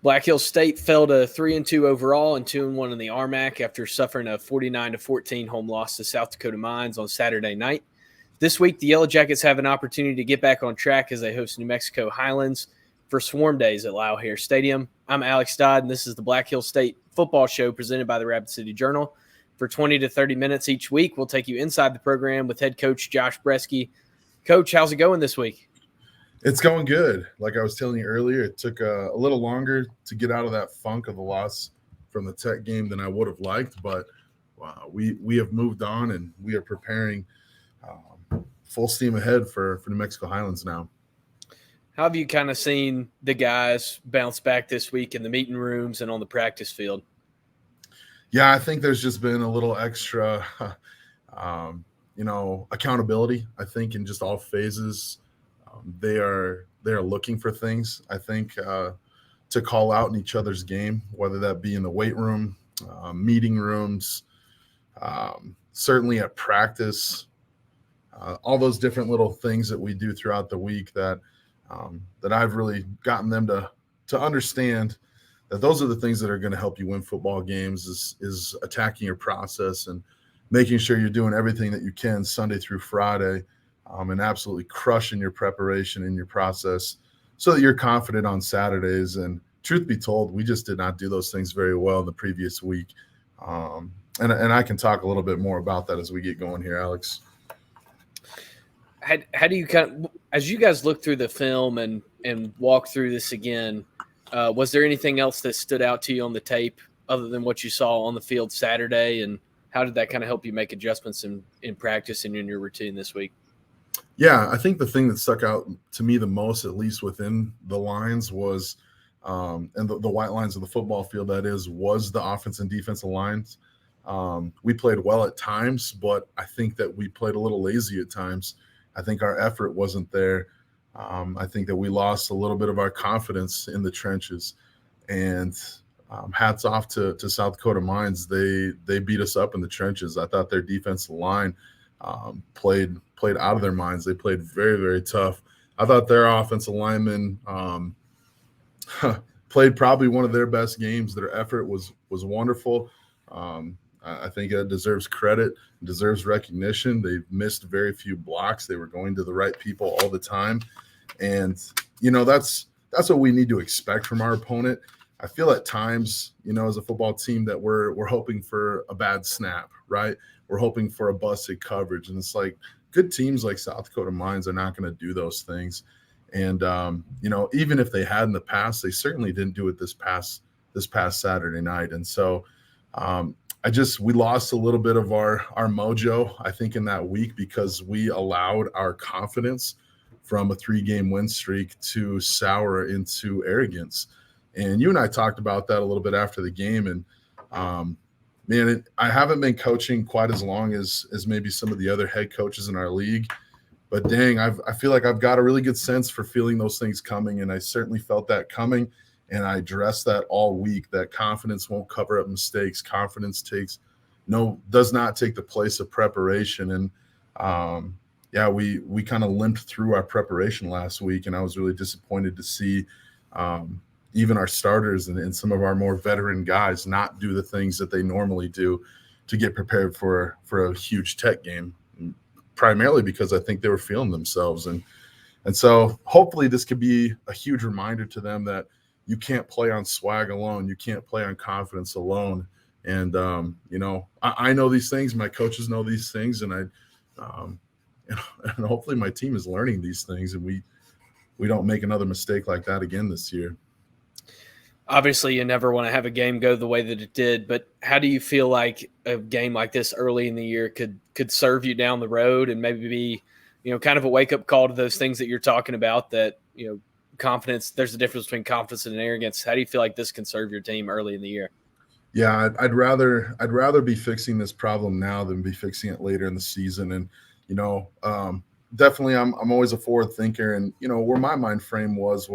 Black Hills State fell to 3-2 overall and 2-1 in the RMAC after suffering a 49-14 home loss to South Dakota Mines on Saturday night. This week, the Yellow Jackets have an opportunity to get back on track as they host New Mexico Highlands for Swarm Days at Lyle Hare Stadium. I'm Alex Dodd, and this is the Black Hills State football show presented by the Rapid City Journal. For 20 to 30 minutes each week, we'll take you inside the program with head coach Josh Breske. Coach, how's it going this week? It's going good. Like I was telling you earlier, it took a little longer to get out of that funk of the loss from the Tech game than I would have liked, but we have moved on and we are preparing full steam ahead for New Mexico Highlands now. How have you kind of seen the guys bounce back this week in the meeting rooms and on the practice field? Yeah, I think there's just been a little extra, accountability, I think, in just all phases. They are looking for things, I think, to call out in each other's game, whether that be in the weight room, meeting rooms, certainly at practice, all those different little things that we do throughout the week that I've really gotten them to understand that those are the things that are going to help you win football games is attacking your process and making sure you're doing everything that you can Sunday through Friday. And absolutely crushing your preparation and your process so that you're confident on Saturdays. And truth be told, we just did not do those things very well in the previous week. And I can talk a little bit more about that as we get going here, Alex. How do you as you guys look through the film and walk through this again, was there anything else that stood out to you on the tape other than what you saw on the field Saturday? And how did that kind of help you make adjustments in practice and in your routine this week? Yeah, I think the thing that stuck out to me the most, at least within the lines, was and the white lines of the football field, that is, was the offense and defensive lines. We played well at times, but I think that we played a little lazy at times. I think our effort wasn't there. I think that we lost a little bit of our confidence in the trenches. And hats off to South Dakota Mines. They beat us up in the trenches. I thought their defensive line played out of their minds. They played very, very tough. I thought their offensive linemen played probably one of their best games. Their effort was wonderful. I think it deserves credit, deserves recognition. They missed very few blocks. They were going to the right people all the time. And, that's what we need to expect from our opponent. I feel at times, as a football team that we're hoping for a bad snap, right? We're hoping for a busted coverage. And it's like good teams like South Dakota Mines are not going to do those things. And, even if they had in the past, they certainly didn't do it this past Saturday night. And so we lost a little bit of our mojo, I think, in that week because we allowed our confidence from a 3-game win streak to sour into arrogance. And you and I talked about that a little bit after the game. And, I haven't been coaching quite as long as maybe some of the other head coaches in our league. But dang, I feel like I've got a really good sense for feeling those things coming. And I certainly felt that coming. And I addressed that all week, that confidence won't cover up mistakes. Confidence does not take the place of preparation. And we kind of limped through our preparation last week. And I was really disappointed to see even our starters and some of our more veteran guys not do the things that they normally do to get prepared for a huge Tech game, primarily because I think they were feeling themselves. And so hopefully this could be a huge reminder to them that you can't play on swag alone. You can't play on confidence alone. And, I know these things. My coaches know these things. And and hopefully my team is learning these things and we don't make another mistake like that again this year. Obviously, you never want to have a game go the way that it did, but how do you feel like a game like this early in the year could serve you down the road and maybe be, kind of a wake-up call to those things that you're talking about that, confidence, there's a difference between confidence and arrogance. How do you feel like this can serve your team early in the year? Yeah, I'd rather be fixing this problem now than be fixing it later in the season. And, definitely I'm always a forward thinker. And, where my mind frame was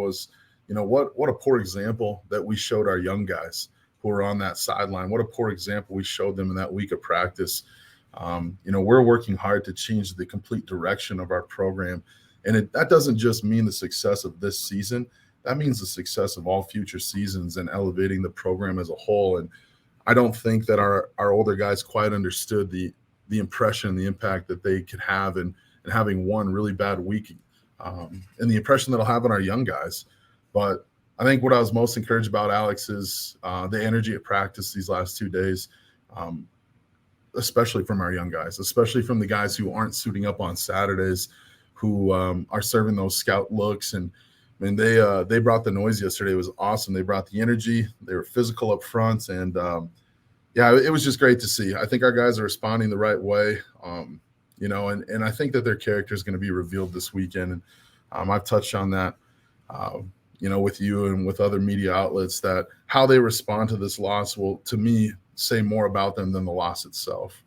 what a poor example that we showed our young guys who were on that sideline. What a poor example we showed them in that week of practice. We're working hard to change the complete direction of our program. And that doesn't just mean the success of this season. that means the success of all future seasons and elevating the program as a whole. And I don't think that our older guys quite understood the impression, the impact that they could have in having one really bad week, and the impression that'll have on our young guys. But I think what I was most encouraged about, Alex, is the energy at practice these last 2 days, especially from our young guys, especially from the guys who aren't suiting up on Saturdays, who are serving those scout looks. And I mean, they brought the noise yesterday. It was awesome. They brought the energy. They were physical up front, and yeah, it was just great to see. I think our guys are responding the right way, and I think that their character is going to be revealed this weekend. And I've touched on that, with you and with other media outlets, that how they respond to this loss will, to me, say more about them than the loss itself.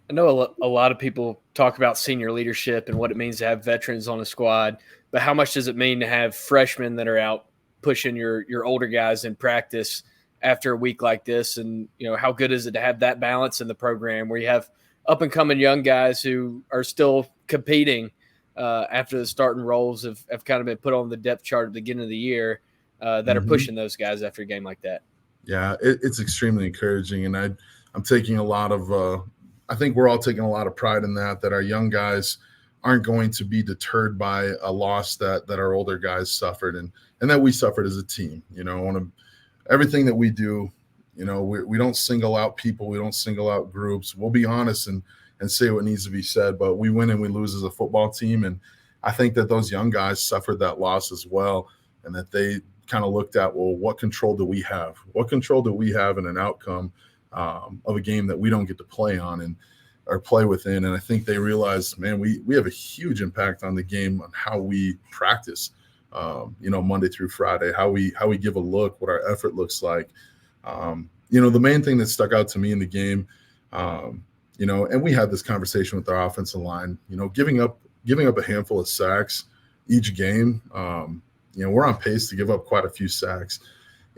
I know a lot of people talk about senior leadership and what it means to have veterans on a squad, but how much does it mean to have freshmen that are out pushing your older guys in practice after a week like this? And, how good is it to have that balance in the program where you have up and coming young guys who are still competing after the starting roles have kind of been put on the depth chart at the beginning of the year that are pushing those guys after a game like that? Yeah, it's extremely encouraging. And I'm taking a lot of I think we're all taking a lot of pride in that our young guys aren't going to be deterred by a loss that our older guys suffered and that we suffered as a team. Everything that we do, we don't single out people. We don't single out groups. We'll be honest and say what needs to be said, but we win and we lose as a football team. And I think that those young guys suffered that loss as well, and that they kind of looked at, well, what control do we have? What control do we have in an outcome of a game that we don't get to play on or play within? And I think they realized, man, we have a huge impact on the game, on how we practice, Monday through Friday, how we give a look, what our effort looks like. The main thing that stuck out to me in the game, and we had this conversation with our offensive line, giving up a handful of sacks each game. We're on pace to give up quite a few sacks.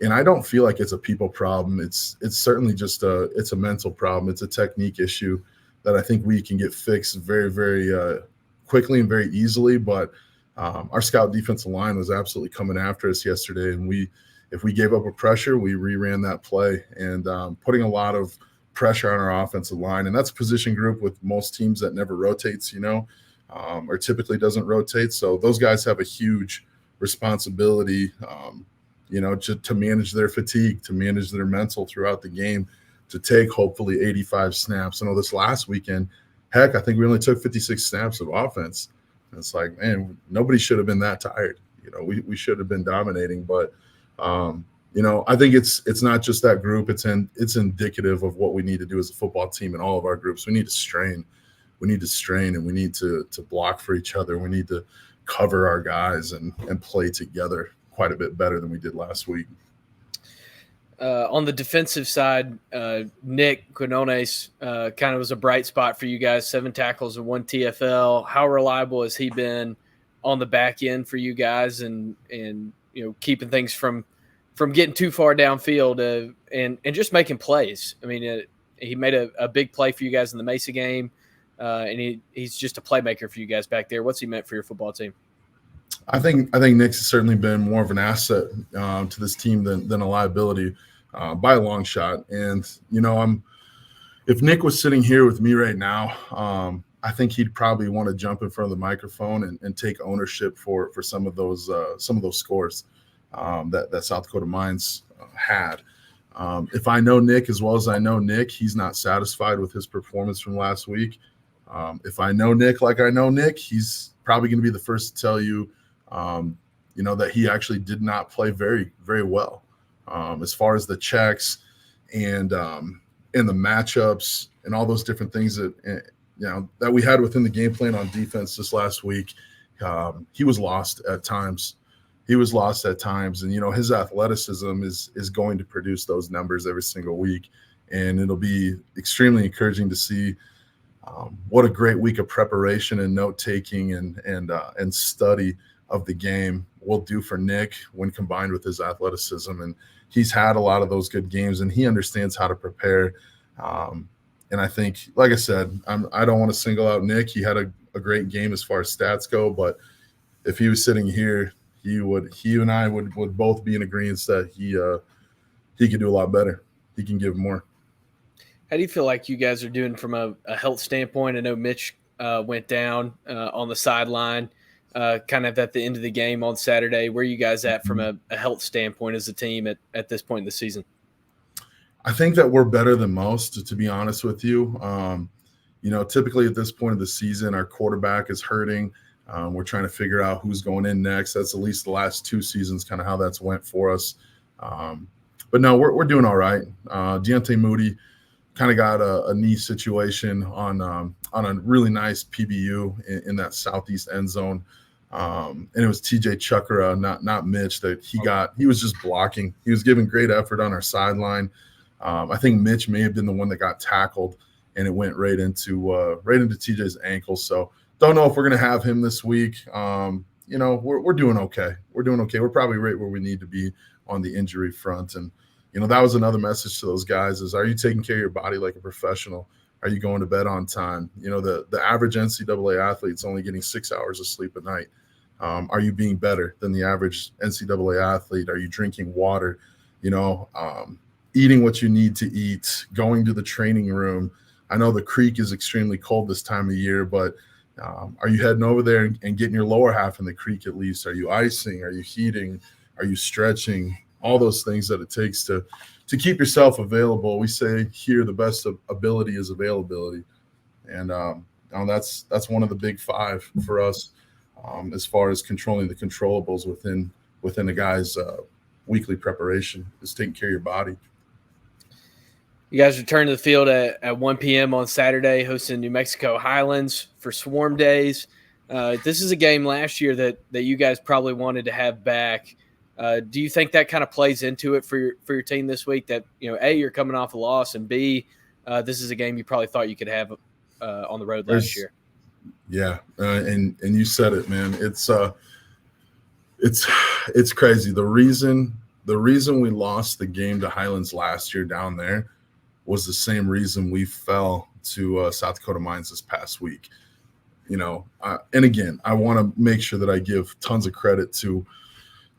And I don't feel like it's a people problem. It's certainly just it's a mental problem. It's a technique issue that I think we can get fixed very, very quickly and very easily. But our scout defensive line was absolutely coming after us yesterday. And if we gave up a pressure, we reran that play, and putting a lot of pressure on our offensive line. And that's a position group with most teams that never rotates, or typically doesn't rotate. So those guys have a huge responsibility, to manage their fatigue, to manage their mental throughout the game, to take hopefully 85 snaps. I know this last weekend, I think we only took 56 snaps of offense. And it's like, man, nobody should have been that tired. We should have been dominating. But, I think it's not just that group. It's indicative of what we need to do as a football team in all of our groups. We need to strain. We need to strain, and we need to block for each other. We need to cover our guys and play together quite a bit better than we did last week. On the defensive side, Nick Quinones kind of was a bright spot for you guys, 7 tackles and 1 TFL. How reliable has he been on the back end for you guys and keeping things from getting too far downfield and just making plays? I mean, he made a big play for you guys in the Mesa game, and he's just a playmaker for you guys back there. What's he meant for your football team? I think Nick's certainly been more of an asset to this team than a liability by a long shot. And if Nick was sitting here with me right now, I think he'd probably want to jump in front of the microphone and take ownership for some of those scores that South Dakota Mines had. If I know Nick as well as I know Nick, he's not satisfied with his performance from last week. If I know Nick like I know Nick, he's probably going to be the first to tell you, that he actually did not play very, very well as far as the checks and the matchups and all those different things that we had within the game plan on defense this last week. He was lost at times. And his athleticism is going to produce those numbers every single week, and it'll be extremely encouraging to see what a great week of preparation and note taking and study of the game will do for Nick when combined with his athleticism. And he's had a lot of those good games, and he understands how to prepare. And I think, like I said, I don't want to single out Nick. He had a great game as far as stats go, but if he was sitting here, he and I would both be in agreement that he could do a lot better. He can give more. How do you feel like you guys are doing from a health standpoint? I know Mitch went down on the sideline kind of at the end of the game on Saturday. Where are you guys at from a health standpoint as a team at this point in the season? I think that we're better than most, to be honest with you. Typically at this point of the season, our quarterback is hurting. We're trying to figure out who's going in next. That's at least the last 2 seasons, kind of how that's went for us. But no, we're doing all right. Deontay Moody kind of got a knee situation on a really nice PBU in that southeast end zone. And it was TJ Chuckera, not Mitch, that he was just blocking. He was giving great effort on our sideline. I think Mitch may have been the one that got tackled, and it went right into TJ's ankle. So don't know if we're going to have him this week. We're doing okay. We're doing okay. We're probably right where we need to be on the injury front. And, that was another message to those guys is, are you taking care of your body like a professional? Are you going to bed on time? The average NCAA athlete's only getting 6 hours of sleep a night. Are you being better than the average NCAA athlete? Are you drinking water? Eating what you need to eat, going to the training room. I know the creek is extremely cold this time of year, but are you heading over there and getting your lower half in the creek at least? Are you icing? Are you heating? Are you stretching? All those things that it takes to keep yourself available. We say here the best of ability is availability. And that's one of the big 5 for us as far as controlling the controllables within a guy's weekly preparation is taking care of your body. You guys return to the field at 1 p.m. on Saturday, hosting New Mexico Highlands for Swarm Days. This is a game last year that you guys probably wanted to have back. Do you think that kind of plays into it for your team this week? That A, you're coming off a loss, and B, this is a game you probably thought you could have on the road last year. Yeah, and you said it, man. It's crazy. The reason we lost the game to Highlands last year down there was the same reason we fell to South Dakota Mines this past week. And again, I want to make sure that I give tons of credit to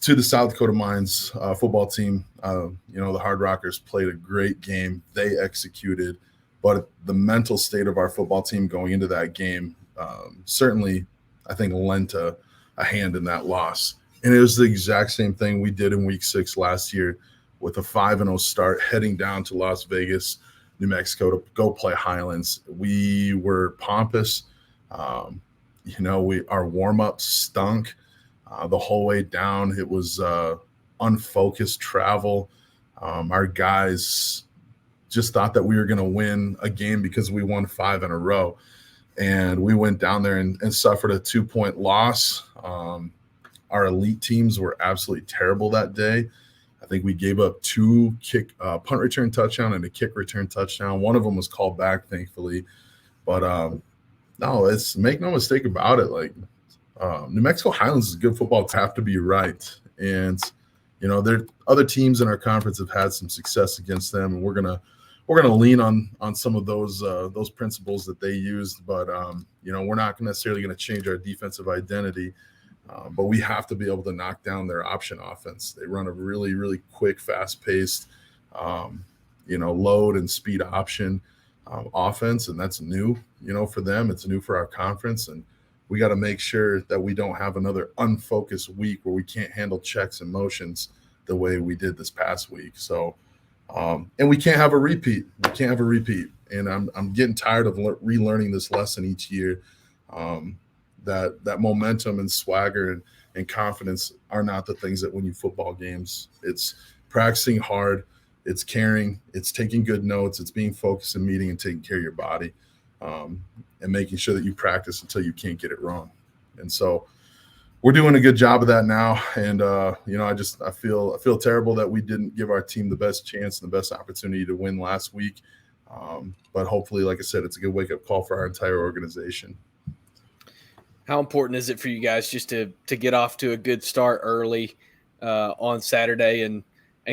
the South Dakota Mines football team. The Hard Rockers played a great game. They executed, but the mental state of our football team going into that game certainly, I think, lent a hand in that loss. And it was the exact same thing we did in week 6 last year with a 5-0 start, heading down to Las Vegas, New Mexico to go play Highlands. We were pompous. Our warm-ups stunk. The whole way down, it was unfocused travel. Our guys just thought that we were going to win a game because we won 5 in a row. And we went down there and suffered a 2-point loss. Our elite teams were absolutely terrible that day. I think we gave up 2 punt return touchdown and a kick return touchdown. One of them was called back, thankfully. But no, make no mistake about it. Like, New Mexico Highlands is a good football team. Have to be right. And, there other teams in our conference have had some success against them, and we're gonna lean on some of those principles that they used. But we're not necessarily going to change our defensive identity. But we have to be able to knock down their option offense. They run a really, really quick, fast-paced, load and speed option offense, and that's new, for them. It's new for our conference, and we got to make sure that we don't have another unfocused week where we can't handle checks and motions the way we did this past week. So, and we can't have a repeat. And I'm getting tired of relearning this lesson each year. That momentum and swagger and confidence are not the things that win you football games. It's practicing hard, it's caring, it's taking good notes, it's being focused and meeting and taking care of your body, and making sure that you practice until you can't get it wrong. And so we're doing a good job of that now. And I feel terrible that we didn't give our team the best chance and the best opportunity to win last week. But hopefully, like I said, it's a good wake-up call for our entire organization. How important is it for you guys just to get off to a good start early on Saturday and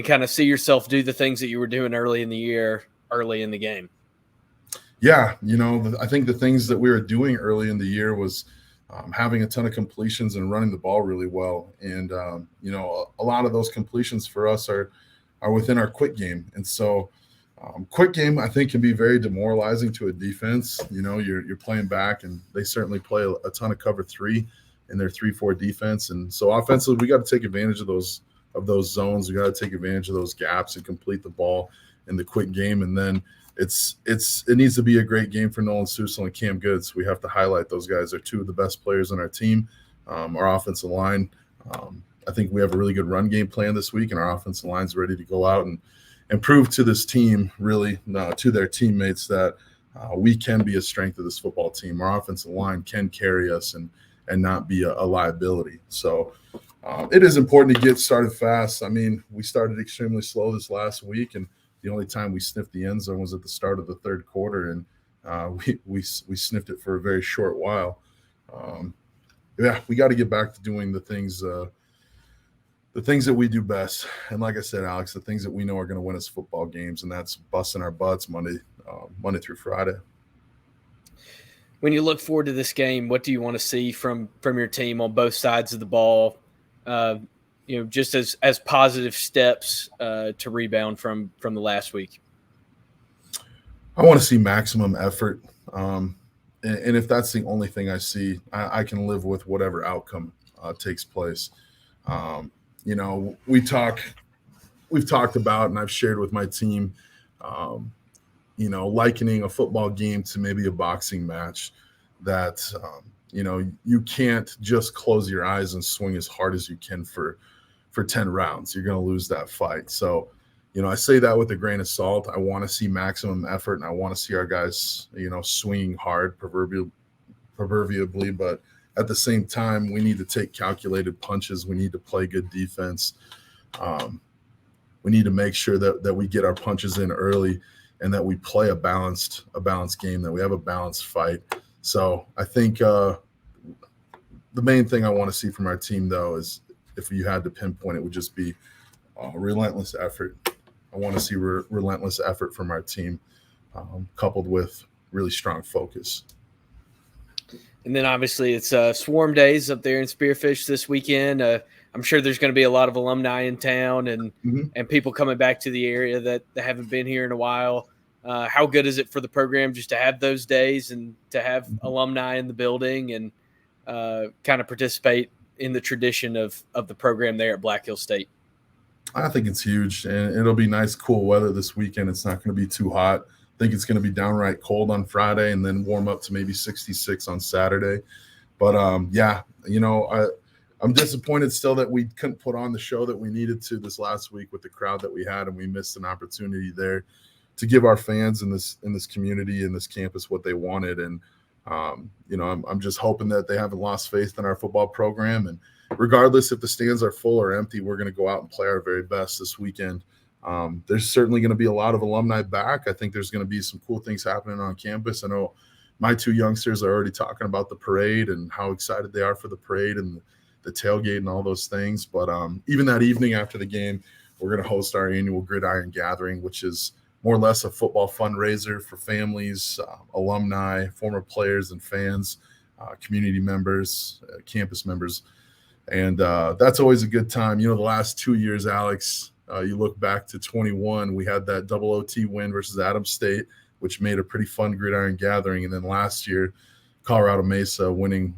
kind of see yourself do the things that you were doing early in the year, early in the game? Yeah, I think the things that we were doing early in the year was having a ton of completions and running the ball really well. And, a lot of those completions for us are within our quick game. And so quick game, I think, can be very demoralizing to a defense. You're playing back, and they certainly play a ton of cover 3 in their 3-4 defense. And so offensively, we got to take advantage of those zones. We got to take advantage of those gaps and complete the ball in the quick game. And then it needs to be a great game for Nolan Susel and Cam Goods. We have to highlight those guys. They're 2 of the best players on our team. Our offensive line, I think we have a really good run game plan this week, and our offensive line's ready to go out and prove to this team, really, to their teammates, that we can be a strength of this football team. Our offensive line can carry us and not be a liability. So it is important to get started fast. I mean, we started extremely slow this last week, and the only time we sniffed the end zone was at the start of the third quarter, and we sniffed it for a very short while. We got to get back to doing the things that we do best. And like I said, Alex, the things that we know are going to win us football games, and that's busting our butts Monday through Friday. When you look forward to this game, what do you want to see from your team on both sides of the ball? Just as positive steps to rebound from the last week. I want to see maximum effort. And if that's the only thing I see, I can live with whatever outcome takes place. We've talked about, and I've shared with my team, likening a football game to maybe a boxing match, that, you can't just close your eyes and swing as hard as you can for 10 rounds. You're going to lose that fight. So, I say that with a grain of salt. I want to see maximum effort, and I want to see our guys, swinging hard, proverbially, but at the same time, we need to take calculated punches. We need to play good defense. We need to make sure that we get our punches in early, and that we play a balanced game, that we have a balanced fight. So I think the main thing I want to see from our team, though, is, if you had to pinpoint, it would just be relentless effort. I want to see relentless effort from our team, coupled with really strong focus. And then obviously it's Swarm Days up there in Spearfish this weekend. I'm sure there's going to be a lot of alumni in town and people coming back to the area that haven't been here in a while. How good is it for the program just to have those days and to have alumni in the building and kind of participate in the tradition of the program there at Black Hill State? I think it's huge, and it'll be nice, cool weather this weekend. It's not going to be too hot. I think it's going to be downright cold on Friday, and then warm up to maybe 66 on Saturday. But I'm disappointed still that we couldn't put on the show that we needed to this last week with the crowd that we had, and we missed an opportunity there to give our fans in this community, in this campus, what they wanted. And I'm just hoping that they haven't lost faith in our football program. And regardless if the stands are full or empty, we're going to go out and play our very best this weekend. There's certainly going to be a lot of alumni back. I think there's going to be some cool things happening on campus. I know my 2 youngsters are already talking about the parade and how excited they are for the parade and the tailgate and all those things. But even that evening after the game, we're going to host our annual Gridiron Gathering, which is more or less a football fundraiser for families, alumni, former players and fans, community members, campus members. And that's always a good time. The last 2 years, Alex, you look back to 21, we had that double OT win versus Adams State, which made a pretty fun Gridiron Gathering. And then last year, Colorado Mesa winning,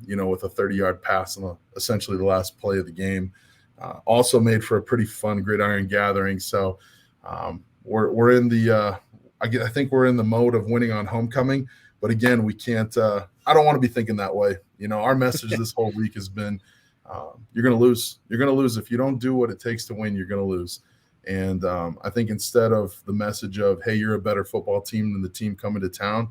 with a 30-yard pass on essentially the last play of the game, also made for a pretty fun Gridiron Gathering. So we're in the I think we're in the mode of winning on homecoming. But again, we can't I don't want to be thinking that way. Our message this whole week has been, you're going to lose. You're going to lose. If you don't do what it takes to win, you're going to lose. And I think instead of the message of, hey, you're a better football team than the team coming to town,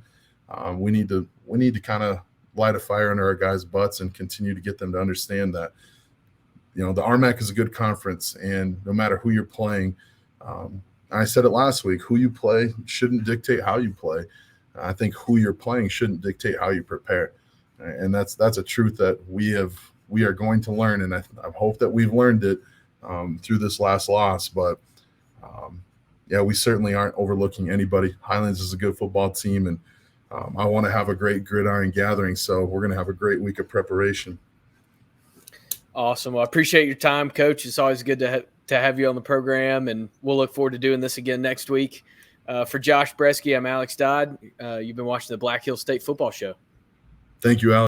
we need to kind of light a fire under our guys' butts and continue to get them to understand that, the RMAC is a good conference, and no matter who you're playing, I said it last week, who you play shouldn't dictate how you play. I think who you're playing shouldn't dictate how you prepare. And that's a truth that we are going to learn. And I hope that we've learned it through this last loss. But we certainly aren't overlooking anybody. Highlands is a good football team, and I want to have a great gridiron gathering. So we're going to have a great week of preparation. Awesome. Well, I appreciate your time, Coach. It's always good to have you on the program, and we'll look forward to doing this again next week. For Josh Breske, I'm Alex Dodd. You've been watching the Black Hills State Football Show. Thank you, Alex.